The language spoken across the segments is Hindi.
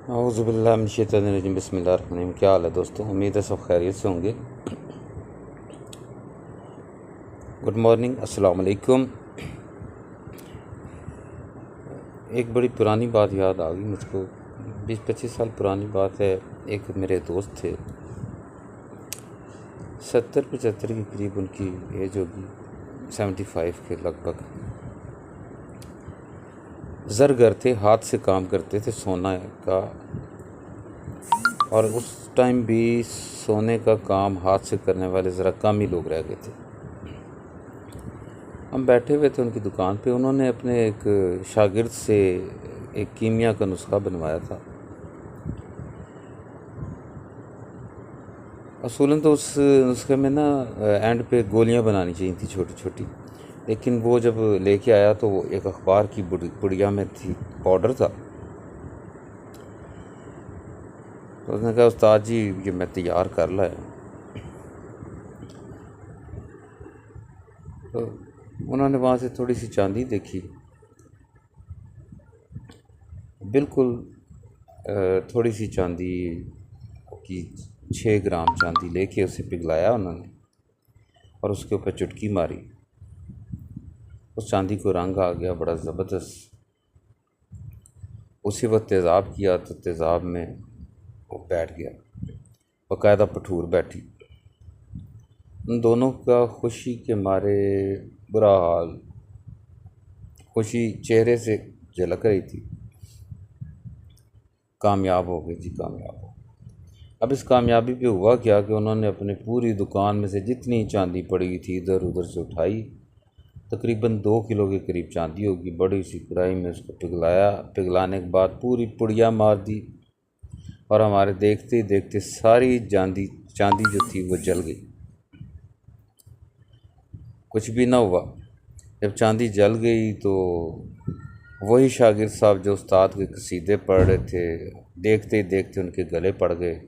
औज़ुबिल्लाहि मिनश्शैतानिर्रजीम बिस्मिल्लाहिर्रहमानिर्रहीम। क्या हाल है दोस्तों, उम्मीद है सब खैरियत से होंगे। गुड मॉर्निंग, अस्सलाम वालेकुम। एक बड़ी पुरानी बात याद आ गई मुझको। 20-25 साल पुरानी बात है। एक मेरे दोस्त थे, 70-75 के करीब उनकी एज होगी, 75 के लगभग। ज़रगर थे, हाथ से काम करते थे सोना का, और उस टाइम भी सोने का काम हाथ से करने वाले ज़रा कम ही लोग रह गए थे। हम बैठे हुए थे उनकी दुकान पे। उन्होंने अपने एक शागिर्द से एक कीमिया का नुस्खा बनवाया था। असूलन तो उस नुस्खे में ना एंड पे गोलियां बनानी चाहिए थी छोटी छोटी, लेकिन वो जब लेके आया तो वो एक अखबार की पुड़िया में थी, पाउडर था। तो उसने कहा, उस्ताद जी ये मैं तैयार कर लाया। तो उन्होंने वहाँ से थोड़ी सी चांदी देखी, बिल्कुल थोड़ी सी चांदी की 6 ग्राम चांदी लेके उसे पिघलाया उन्होंने और उसके ऊपर चुटकी मारी। उस चांदी को रंग आ गया बड़ा ज़बरदस्त। उसी वक्त तेज़ाब किया तो तेज़ाब में वो बैठ गया, बाकायदा पठूर बैठी। उन दोनों का खुशी के मारे बुरा हाल, खुशी चेहरे से झलक रही थी। कामयाब हो गई जी, कामयाब हो। अब इस कामयाबी पे हुआ क्या कि उन्होंने अपने पूरी दुकान में से जितनी चांदी पड़ी थी इधर उधर से उठाई। तकरीबन 2 किलो के करीब चांदी होगी। बड़ी सी कढ़ाई में उसको पिघलाया। पिघलाने के बाद पूरी पुड़िया मार दी और हमारे देखते ही देखते सारी चांदी जो थी वो जल गई। कुछ भी ना हुआ। जब चांदी जल गई तो वही शागिर्द साहब जो उस्ताद के कसीदे पढ़ रहे थे, देखते ही देखते उनके गले पड़ गए।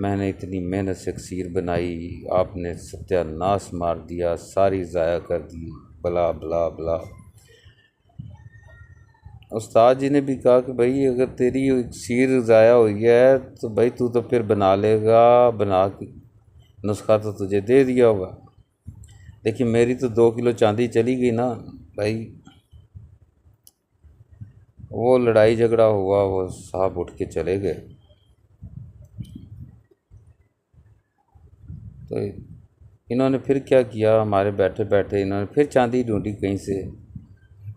मैंने इतनी मेहनत से कसीर बनाई, आपने सत्यानाश मार दिया, सारी ज़ाया कर दी, बला बला बला। उस्ताद जी ने भी कहा कि भाई अगर तेरी कसीर ज़ाया हुई है तो भाई तू तो फिर बना लेगा, बना के नुस्खा तो तुझे दे दिया होगा। लेकिन मेरी तो 2 किलो चांदी चली गई ना भाई। वो लड़ाई झगड़ा हुआ, वो साहब उठ के चले गए। तो इन्होंने फिर क्या किया, हमारे बैठे बैठे इन्होंने फिर चांदी ढूंढी कहीं से।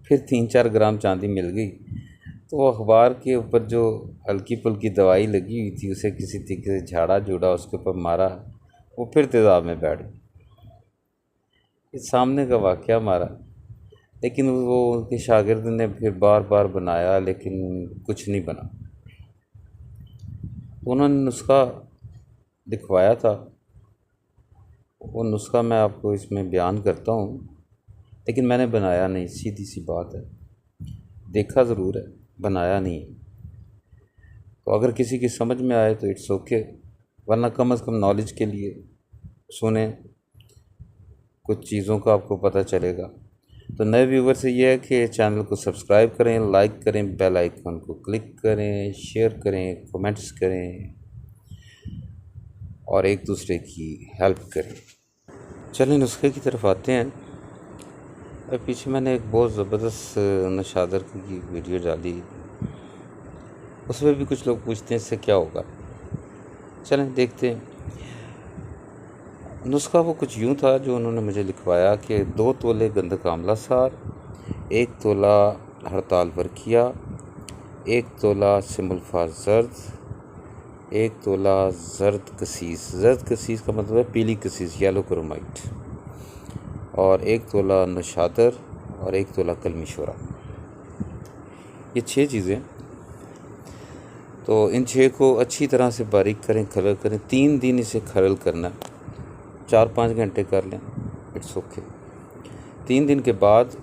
फिर 3-4 ग्राम चांदी मिल गई। तो वो अखबार के ऊपर जो हल्की फुल्की दवाई लगी हुई थी उसे किसी तरीके से झाड़ा झूड़ा उसके ऊपर मारा, वो फिर तेज़ाब में बैठ गई। इस सामने का वाक़या मारा। लेकिन वो उनके शागिर्द ने फिर बार बार बनाया, लेकिन कुछ नहीं बना। तो उन्होंने नुस्खा दिखवाया था, वो नुस्खा मैं आपको इसमें बयान करता हूँ, लेकिन मैंने बनाया नहीं, सीधी सी बात है। देखा ज़रूर है, बनाया नहीं। तो अगर किसी की समझ में आए तो इट्स ओके, वरना कम से कम नॉलेज के लिए सुने, कुछ चीज़ों का आपको पता चलेगा। तो नए व्यूवर से ये है कि चैनल को सब्सक्राइब करें, लाइक करें, बेल आइकन को क्लिक करें, शेयर करें, कमेंट्स करें और एक दूसरे की हेल्प करें। चलें नुस्खे की तरफ आते हैं। पीछे मैंने एक बहुत ज़बरदस्त नशादर की वीडियो डाली, उसमें भी कुछ लोग पूछते हैं इससे क्या होगा। चलें देखते हैं। नुस्खा वो कुछ यूँ था जो उन्होंने मुझे लिखवाया कि 2 तोले गंधक आंवला सार, 1 तोला हड़ताल वर्किया, 1 तोला सिमुल्फा जर्द, 1 तोला जर्द कसीस। जर्द कसीस का मतलब है पीली कसीस, येलो क्रोमाइट, और 1 तोला नशादर और 1 तोला कलमी शोरा। ये 6 चीज़ें। तो इन 6 को अच्छी तरह से बारीक करें, खरल करें। 3 दिन इसे खरल करना है, 4-5 घंटे कर लें, इट्स ओके। 3 दिन के बाद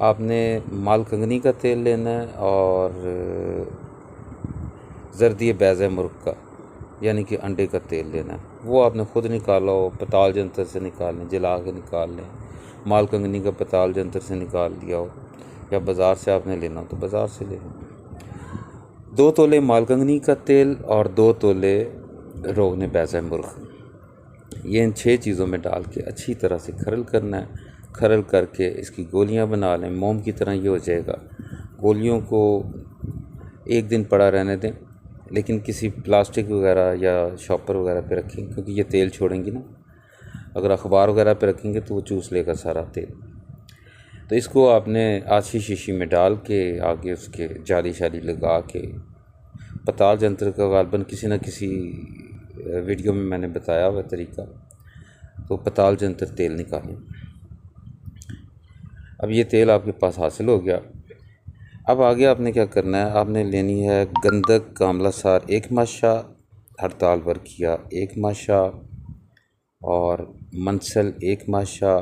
आपने मालकंगनी का तेल लेना है और जर्दी बैज़ मुर्ग का यानी कि अंडे का तेल लेना है। वो आपने ख़ुद निकाला हो, पताल जंतर से निकाल लें, जला के निकाल लें। मालकंगनी का पताल जंतर से निकाल लिया हो, या बाज़ार से आपने लेना हो तो बाज़ार से ले लें। 2 तोले मालकंगनी का तेल और 2 तोले रोगन बैज़ा मुर्ग, ये इन 6 चीज़ों में डाल के अच्छी तरह से खरल करना है। खरल करके इसकी गोलियां बना लें, मोम की तरह ये हो जाएगा। गोलियों को 1 दिन पड़ा रहने दें, लेकिन किसी प्लास्टिक वगैरह या शॉपर वगैरह पे रखें, क्योंकि ये तेल छोड़ेंगी ना। अगर अखबार वगैरह पे रखेंगे तो वो चूस लेगा सारा तेल। तो इसको आपने आछी शीशी में डाल के आगे उसके जाली शाली लगा के, पताल जंत्र का गालबन किसी न किसी वीडियो में मैंने बताया हुआ तरीका, तो पताल जंत्र तेल निकालें। अब ये तेल आपके पास हासिल हो गया। अब आगे आपने क्या करना है, आपने लेनी है गंधक कामला सार 1 माशा, हड़ताल वर्किया 1 माशा, और मंसल 1 माशा,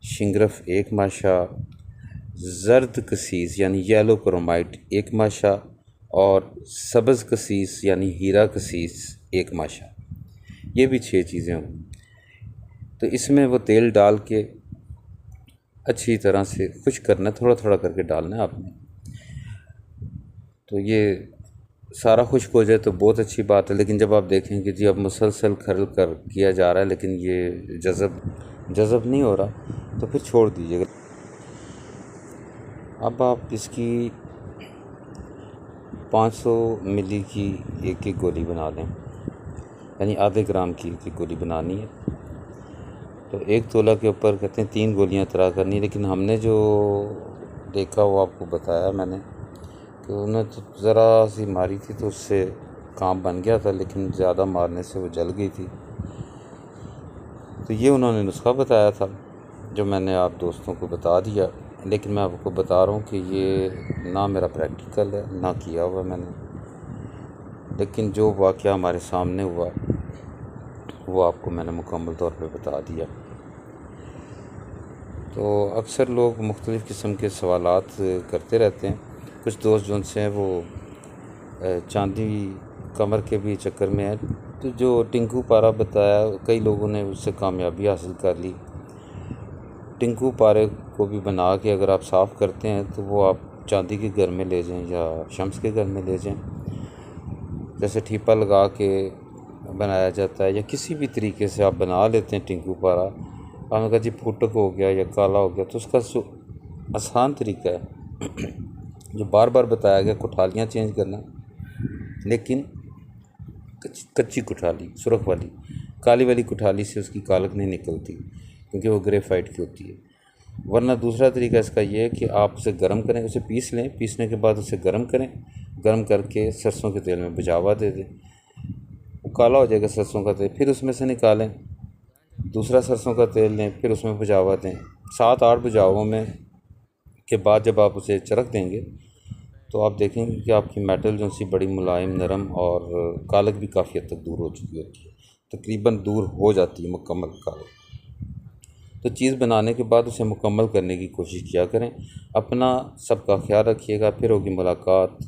शिंगरफ 1 माशा, जर्द कसीस यानी येलो क्रोमाइट 1 माशा, और सब्ज़ कसीस यानी हीरा कसीस 1 माशा। ये भी 6 चीज़ें हों। तो इसमें वो तेल डाल के अच्छी तरह से खुश करना है, थोड़ा थोड़ा करके डालना है आपने। तो ये सारा खुश्क हो जाए तो बहुत अच्छी बात है, लेकिन जब आप देखें कि जी अब मुसलसल खरल कर किया जा रहा है लेकिन ये जज़ब नहीं हो रहा, तो फिर छोड़ दीजिएगा। अब आप इसकी 500 मिली की एक गोली बना लें, यानी आधे ग्राम की एक गोली बनानी है। तो 1 तोला के ऊपर कहते हैं 3 गोलियां तरा करनी, लेकिन हमने जो देखा वो आपको बताया मैंने कि उन्हें तो ज़रा सी मारी थी तो उससे काम बन गया था, लेकिन ज़्यादा मारने से वो जल गई थी। तो ये उन्होंने नुस्खा बताया था जो मैंने आप दोस्तों को बता दिया, लेकिन मैं आपको बता रहा हूँ कि ये ना मेरा प्रैक्टिकल है ना किया हुआ मैंने, लेकिन जो वाक़या हमारे सामने हुआ वो आपको मैंने मुकम्मल तौर पे बता दिया। तो अक्सर लोग मुख्तलिफ़ किस्म के सवालात करते रहते हैं। कुछ दोस्त जो उनसे हैं वो चांदी कमर के भी चक्कर में है। तो जो टिंकू पारा बताया, कई लोगों ने उससे कामयाबी हासिल कर ली। टिंकू पारे को भी बना के अगर आप साफ़ करते हैं तो वो आप चांदी के घर में ले जाएं या शम्स के घर में ले जाएं, जैसे ठीपा लगा के बनाया जाता है या किसी भी तरीके से आप बना लेते हैं टिंकू पारा। आपने कहा जी फुटक हो गया या काला हो गया, तो उसका जो आसान तरीका है जो बार बार बताया गया, कुठालियाँ चेंज करना, लेकिन कच्ची कुठाली, सुरख वाली, काली वाली कुठाली से उसकी कालक नहीं निकलती क्योंकि वो ग्रेफाइट की होती है। वरना दूसरा तरीका इसका ये है कि आप उसे गर्म करें, उसे पीस लें, पीसने के बाद उसे गर्म करें, गर्म करके सरसों के तेल में बुझावा दे दें, वो काला हो जाएगा सरसों का तेल। फिर उसमें से निकालें, दूसरा सरसों का तेल लें, फिर उसमें बुझावा दें। 7-8 बुझावों में के बाद जब आप उसे चरख देंगे तो आप देखेंगे कि आपकी मेटल जो सी बड़ी मुलायम, नरम और कालक भी काफ़ी हद तक दूर हो चुकी होती है, तकरीबन दूर हो जाती है मुकम्मल कालक। तो चीज़ बनाने के बाद उसे मुकम्मल करने की कोशिश किया करें। अपना सबका ख्याल रखिएगा। फिर होगी मुलाकात।